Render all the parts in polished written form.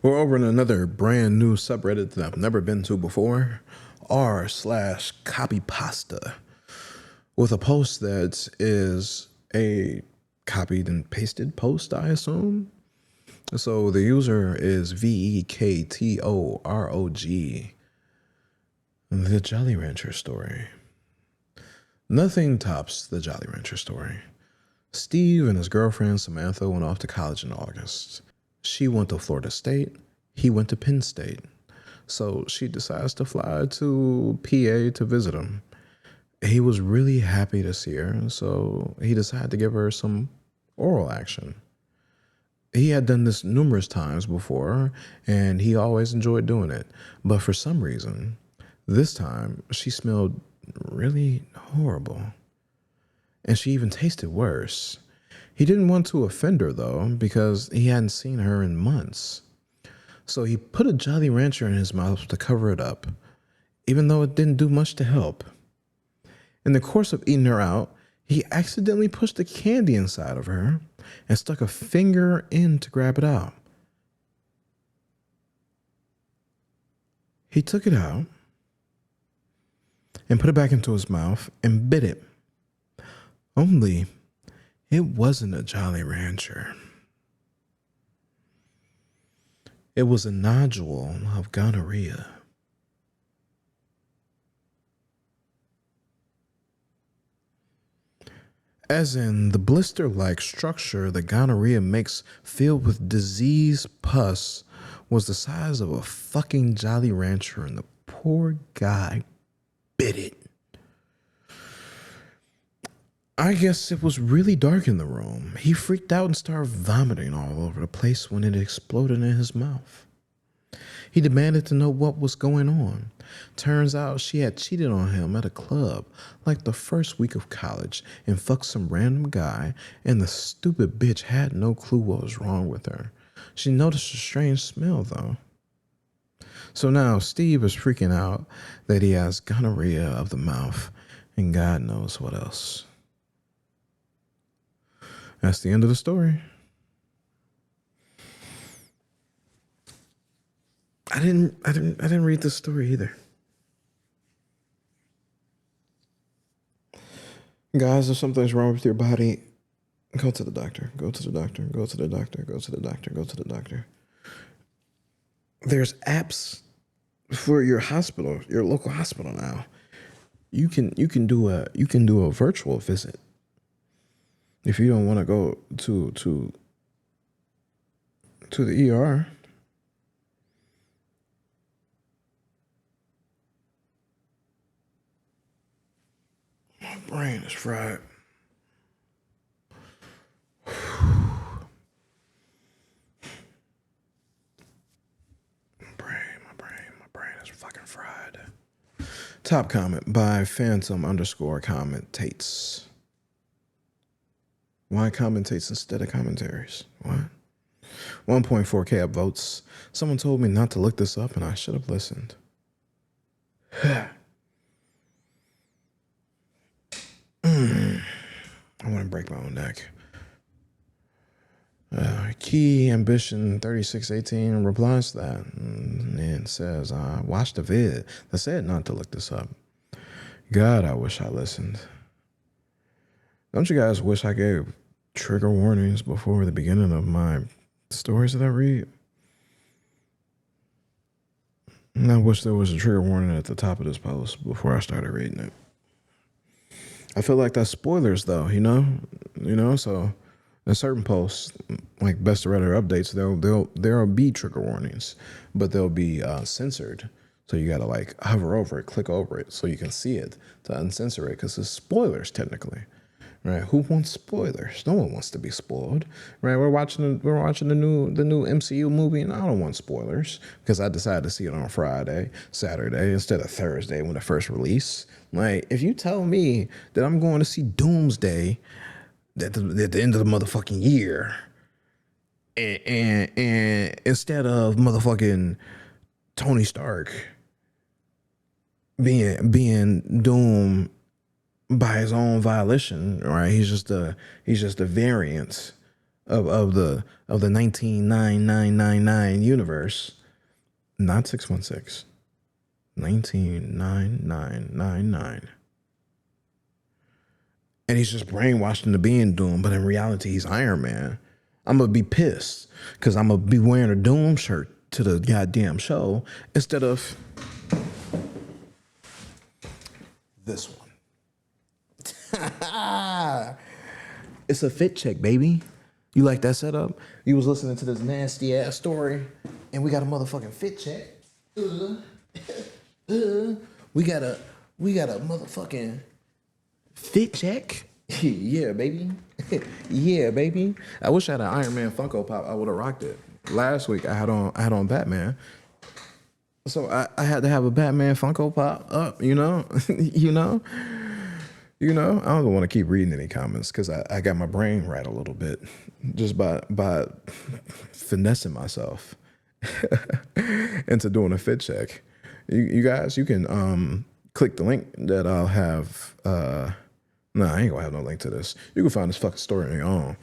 We're over in another brand new subreddit that I've never been to before, r/copypasta, with a post that is a copied and pasted post, I assume. So the user is VEKTOROG, the Jolly Rancher story. Nothing tops the Jolly Rancher story. Steve and his girlfriend Samantha went off to college in August. She went to Florida State. He went to Penn State. So she decides to fly to PA to visit him. He was really happy to see her, so he decided to give her some oral action. He had done this numerous times before, and he always enjoyed doing it. But for some reason, this time she smelled really horrible. And she even tasted worse. He didn't want to offend her, though, because he hadn't seen her in months. So he put a Jolly Rancher in his mouth to cover it up, even though it didn't do much to help. In the course of eating her out, he accidentally pushed the candy inside of her and stuck a finger in to grab it out. He took it out and put it back into his mouth and bit it. Only it wasn't a Jolly Rancher. It was a nodule of gonorrhea. As in the blister-like structure the gonorrhea makes filled with disease pus was the size of a fucking Jolly Rancher, and the poor guy bit it. I guess it was really dark in the room. He freaked out and started vomiting all over the place when it exploded in his mouth. He demanded to know what was going on. Turns out she had cheated on him at a club like the first week of college and fucked some random guy, and the stupid bitch had no clue what was wrong with her. She noticed a strange smell, though. So now Steve is freaking out that he has gonorrhea of the mouth and God knows what else. That's the end of the story. I didn't read this story either. Guys, if something's wrong with your body, go to the doctor. Go to the doctor. Go to the doctor. Go to the doctor. Go to the doctor. There's apps for your hospital, your local hospital now. You can do a virtual visit. If you don't want to go to the ER. My brain is fried. My brain is fucking fried. Top comment by Phantom_commentates. Why commentates instead of commentaries? What? 1.4K upvotes. Someone told me not to look this up and I should have listened. I want to break my own neck. Key Ambition 3618 replies to that and says, I watched a vid that said not to look this up. God, I wish I listened. Don't you guys wish I gave trigger warnings before the beginning of my stories that I read? And I wish there was a trigger warning at the top of this post before I started reading it. I feel like that's spoilers, though, you know, so in certain posts, like Best of Reddit updates, there'll be trigger warnings, but they'll be censored. So you got to like hover over it, click over it so you can see it to uncensor it because it's spoilers technically. Right? Who wants spoilers? No one wants to be spoiled. Right? We're watching the new MCU movie, and I don't want spoilers because I decided to see it on Saturday instead of Thursday when it first released. Like, if you tell me that I'm going to see Doomsday at the end of the motherfucking year, and instead of motherfucking Tony Stark being Doom by his own violation, right? He's just a variant of the 19999 universe, not 616. 199999. And he's just brainwashed into being Doom, but in reality, he's Iron Man. I'm gonna be pissed because I'm gonna be wearing a Doom shirt to the goddamn show instead of this one. It's a fit check, baby. You like that setup? You was listening to this nasty ass story, and we got a motherfucking fit check. We got a motherfucking fit check. Yeah, baby. Yeah, baby. I wish I had an Iron Man Funko Pop. I would have rocked it. Last week I had on Batman. So I had to have a Batman Funko Pop up, you know? you know? I don't want to keep reading any comments because I got my brain right a little bit just by finessing myself into doing a fit check. You guys, you can click the link that I'll have. No, I ain't gonna have no link to this. You can find this fucking story on your own.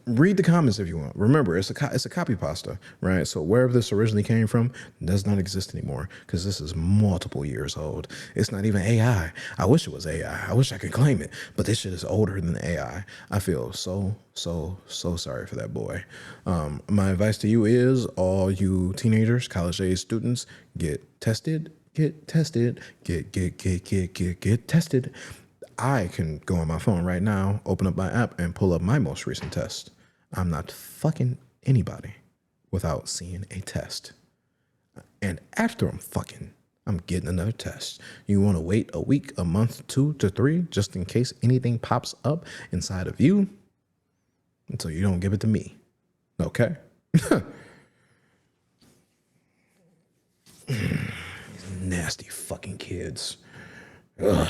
Read the comments if you want. Remember, it's a copy pasta, right? So wherever this originally came from does not exist anymore because this is multiple years old. It's not even AI. I wish it was AI. I wish I could claim it, but this shit is older than AI. I feel so sorry for that boy. My advice to you is all you teenagers, college-age students, get tested. Get tested. Get tested. I can go on my phone right now, open up my app, and pull up my most recent test. I'm not fucking anybody without seeing a test. And after I'm fucking, I'm getting another test. You want to wait a week, a month, 2 to 3, just in case anything pops up inside of you? Until you don't give it to me. Okay? These nasty fucking kids. Ugh.